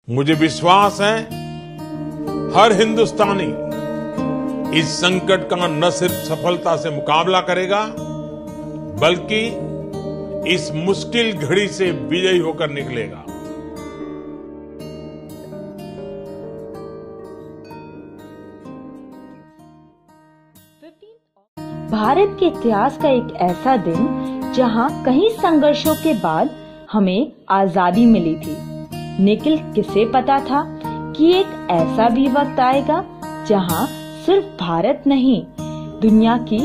मुझे विश्वास है हर हिंदुस्तानी इस संकट का न सिर्फ सफलता से मुकाबला करेगा बल्कि इस मुश्किल घड़ी से विजयी होकर निकलेगा। भारत के इतिहास का एक ऐसा दिन जहां कई संघर्षों के बाद हमें आजादी मिली थी, लेकिन किसे पता था कि एक ऐसा भी वक्त आएगा जहां सिर्फ भारत नहीं, दुनिया की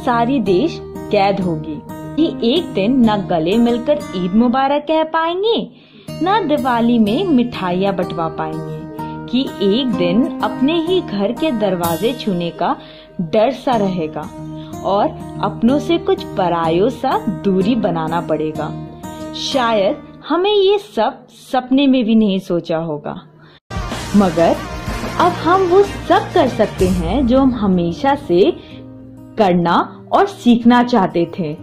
सारी देश कैद होगी। कि एक दिन न गले मिलकर ईद मुबारक कह पाएंगे, न दिवाली में मिठाइयाँ बंटवा पाएंगे, कि एक दिन अपने ही घर के दरवाजे छूने का डर सा रहेगा और अपनों से कुछ परायों सा दूरी बनाना पड़ेगा। शायद हमें ये सब सपने में भी नहीं सोचा होगा, मगर अब हम वो सब कर सकते हैं जो हम हमेशा से करना और सीखना चाहते थे।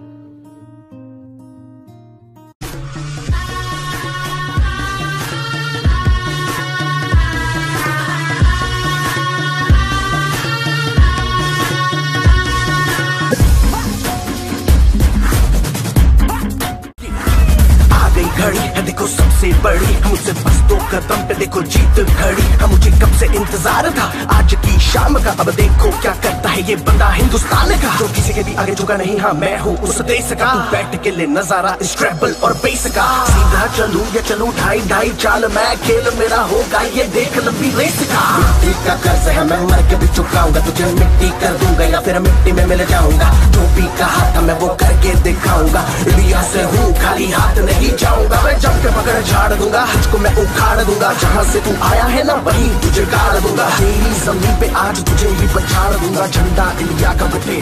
घड़ी है देखो सबसे बड़ी, हम मुझसे बस 2 कदम पे देखो जीत खड़ी। हम मुझे कब से इंतजार था आज की शाम का, अब देखो क्या करता है ये बंदा हिंदुस्तान का, जो किसी के भी आगे झुका नहीं। हाँ मैं हूँ उस देश का, बैठ के ले नजारा इस ट्रैवल और बेस का। सीधा चलूं या चलूं ढाई ढाई चाल, मैं खेल मेरा होगा ये देख लंबी रेस का। मिट्टी का कर्ज है मैं मर के भी चुकाऊंगा, तुझे मिट्टी कर दूंगा या फिर मिट्टी में मिल जाऊंगा। जो भी कहा था मैं वो करके दिखाऊंगा, इंडिया से हूँ खाली हाथ नहीं जाऊंगा। मैं जम के पकड़ झाड़ दूंगा, तुझको मैं उखाड़ दूंगा, जहाँ से तू आया है ना वहीं तुझे गाड़ दूंगा। तेरी जमीन पे आज तुझे ही पछाड़ दूंगा, झंडा इंडिया का बटे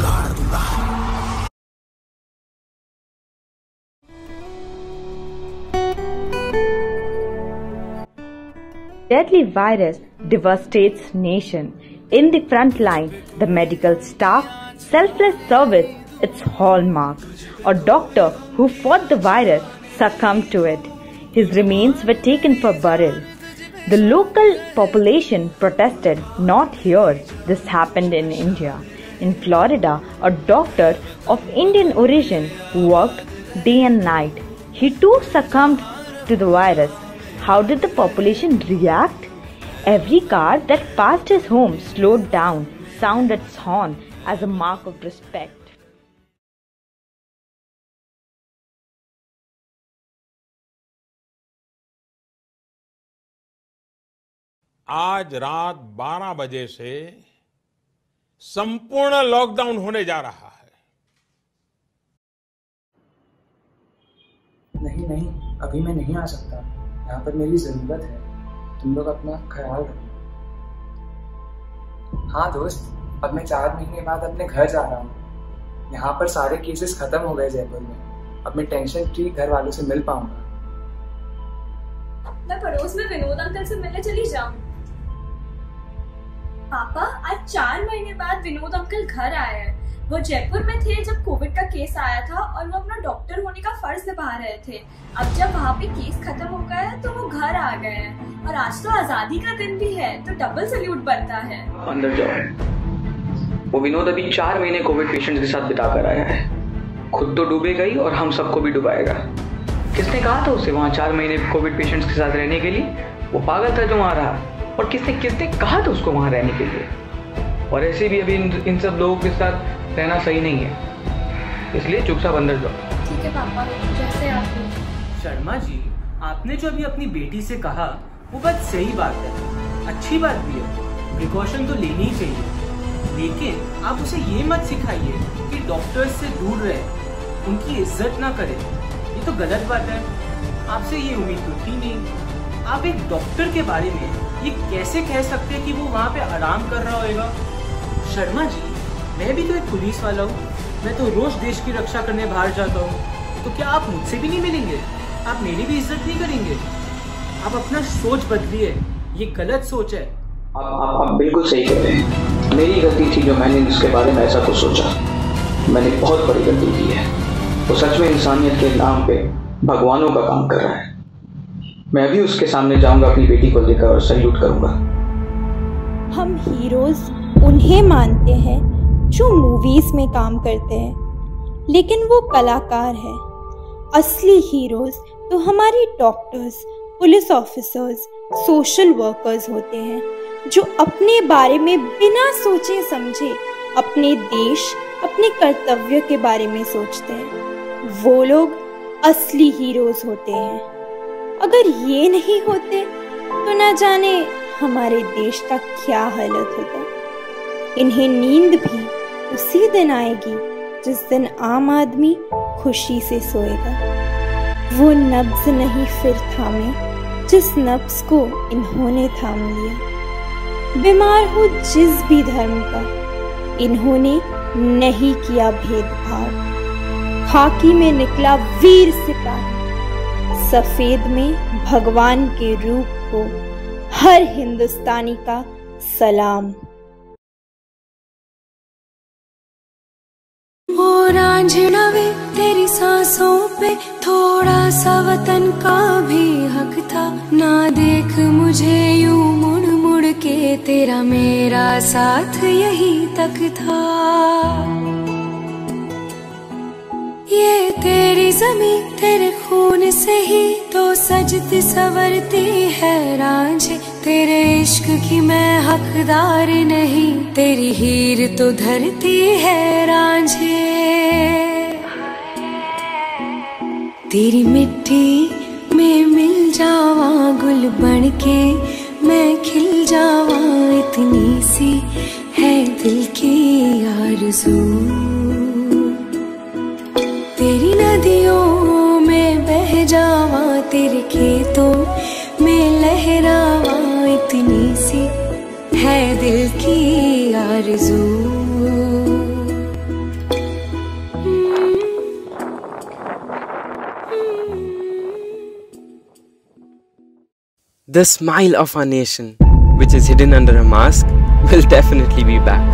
गाड़ दूंगा। Deadly virus devastates nation. In the front line, the medical staff, selfless service, its hallmark. A doctor who fought the virus succumbed to it. His remains were taken for burial. The local population protested, not here. This happened in India. In Florida, a doctor of Indian origin worked day and night. He too succumbed to the virus. How did the population react? Every car that passed his home slowed down, sounded its horn as a mark of respect. आज रात 12 बजे से संपूर्ण lockdown होने जा रहा है। नहीं नहीं, अभी मैं नहीं आ सकता, यहाँ पर मेरी जरूरत है, तुम लोग अपना ख्याल रखो। हाँ दोस्त, अब मैं 4 महीने बाद अपने घर जा रहा हूँ। यहाँ पर सारे केसेस खत्म हो गए जयपुर में, अब मैं टेंशन फ्री घर वालों से मिल पाऊंगा। मैं पड़ोस में विनोद अंकल से मिलने चली जाऊँ। पापा, आज 4 महीने बाद विनोद अंकल घर आए हैं। वो जयपुर में थे जब कोविड का केस आया था और वो अपना डॉक्टर होने का फर्ज निभा रहे थे। अब जब वहाँ पे केस खत्म हो गया है तो वो घर आ गए हैं, और आज तो आजादी का दिन भी है, तो डबल सैल्यूट बनता है। अंदर जाओ। वो विनोद अभी 4 महीने कोविड पेशेंट्स के साथ बिता कर आया है, खुद तो डूबेगा ही और हम सबको भी डुबाएगा। किसने कहा था उसे वहाँ 4 महीने कोविड पेशेंट्स के साथ रहने के लिए? वो पागल था जो वहाँ रहा। और किसने कहा था उसको वहाँ रहने के लिए? और ऐसे भी अभी इन सब लोगों के साथ रहना सही नहीं है, इसलिए चुपचाप अंदर जाओ। ठीक है पापा, जैसे आप। शर्मा जी, आपने जो अभी अपनी बेटी से कहा वो बात सही बात है, अच्छी बात भी है, प्रिकॉशन तो लेनी ही चाहिए, लेकिन आप उसे ये मत सिखाइए कि डॉक्टर्स से दूर रहे, उनकी इज्जत ना करे। ये तो गलत बात है, आपसे ये उम्मीद तो थी नहीं। आप एक डॉक्टर के बारे में ये कैसे कह सकते हैं कि वो वहाँ पे आराम कर रहा होगा? शर्मा जी, मैं भी तो एक पुलिस वाला हूँ, मैं तो रोज देश की रक्षा करने बाहर जाता हूँ, तो क्या आप मुझसे भी नहीं मिलेंगे? आप मेरी भी इज्जत नहीं करेंगे? आप अपना सोच बदलिए, ये गलत सोच है। आप बिल्कुल सही कह रहे हैं, मेरी गलती थी जो मैंने इसके बारे में ऐसा कुछ सोचा। मैंने बहुत बड़ी गलती की है। वो सच में इंसानियत के नाम पे भगवानों का काम कर रहा है। मैं भी उसके सामने जाऊंगा अपनी बेटी को लेकर और सैल्यूट करूंगा। हम हीरोज उन्हें मानते हैं जो मूवीज में काम करते हैं, लेकिन वो कलाकार है। असली हीरोज तो हमारे doctors, police officers, social workers होते हैं, जो अपने बारे में बिना सोचे समझे अपने देश, अपने कर्तव्य के बारे में सोचते हैं। वो लोग असली हीरोज होते हैं। अगर ये नहीं होते तो ना जाने हमारे देश का क्या हालत होता। इन्हें नींद भी उसी दिन आएगी जिस दिन आम आदमी खुशी से सोएगा। वो नब्ज नहीं फिर थामे जिस नब्ज को इन्होंने थाम लिया। बीमार हो जिस भी धर्म का, इन्होंने नहीं किया भेदभाव। खाकी में निकला वीर सिपाही, सफेद में भगवान के रूप को हर हिंदुस्तानी का सलाम। ओ रांझना वे तेरी सांसों पे थोड़ा सा वतन का भी हक था। ना देख मुझे यूं मुड़ मुड़ के, तेरा मेरा साथ यही तक था। ये तेरी ज़मीं तेरे खून से ही तो सजती संवरती है रांझे। तेरे इश्क की मैं हकदार नहीं, तेरी हीर तो धरती है रांझे। तेरी मिट्टी में मिल जावा गुल बन के, मैं खिल जावा, इतनी सी है दिल की आरज़ू। तेरी नदियों में बह जावा, तेरे खेतों में लहरावा, इतनी सी है दिल की आरज़ू। The smile of our nation, which is hidden under a mask, will definitely be back.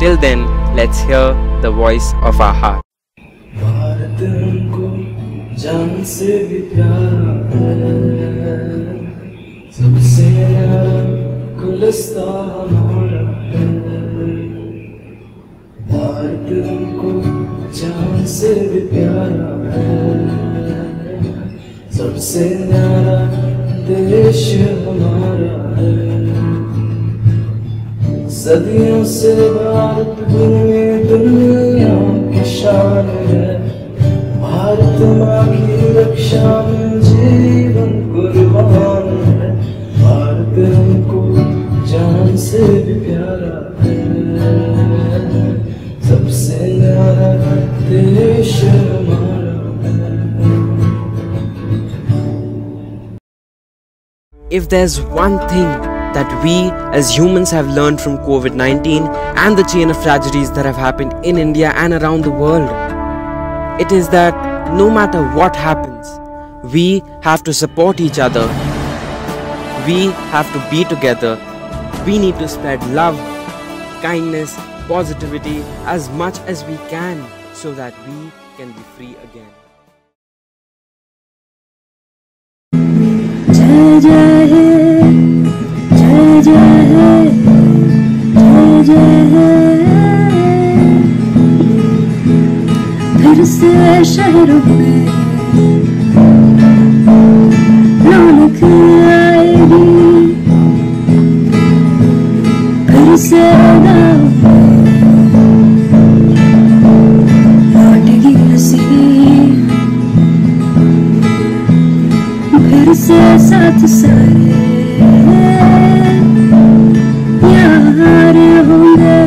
Till then, let's hear the voice of our heart. Bharat हमको जान से भी प्यारा है, सबसे न्यारा गुलिस्तान हमारा है। भारत हमको जान से भी प्यारा है, सबसे न्यारा देश हमारा है। सदियों से भारत दुनिया की शान है। भारत माँ की रक्षा में जीवन कुर्बान है। भारत हमको जान से भी प्यारा है, सबसे न्यारा देश हमारा है। If there's one thing that we as humans have learned from COVID-19 and the chain of tragedies that have happened in India and around the world, it is that no matter what happens, we have to support each other. We have to be together. We need to spread love, kindness, positivity as much as we can so that we can be free again. जय जय है, जय जय है, जय जय है। फिर से शहरों में रौनक आएगी, फिर से गाँव लौटेगी हंसी, फिर से साथ सारे यार होंगे,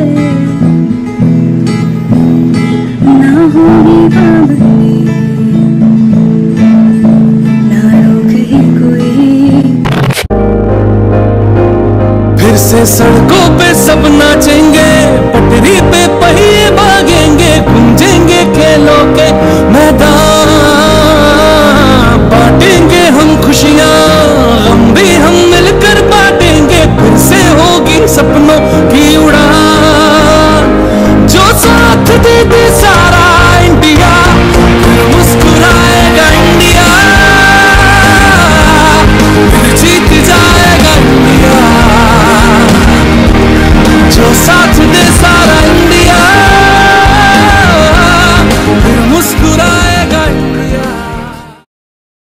ना होगी पाबंदी, ना रोक ही कोई। फिर से सड़कों पे सब नाचेंगे, पटरी पे पहिए भागेंगे, गूंजेंगे खेलों के मैदान, बांटेंगे हम खुशियाँ, गम भी हम मिलकर बांटेंगे। फिर से होगी सपनों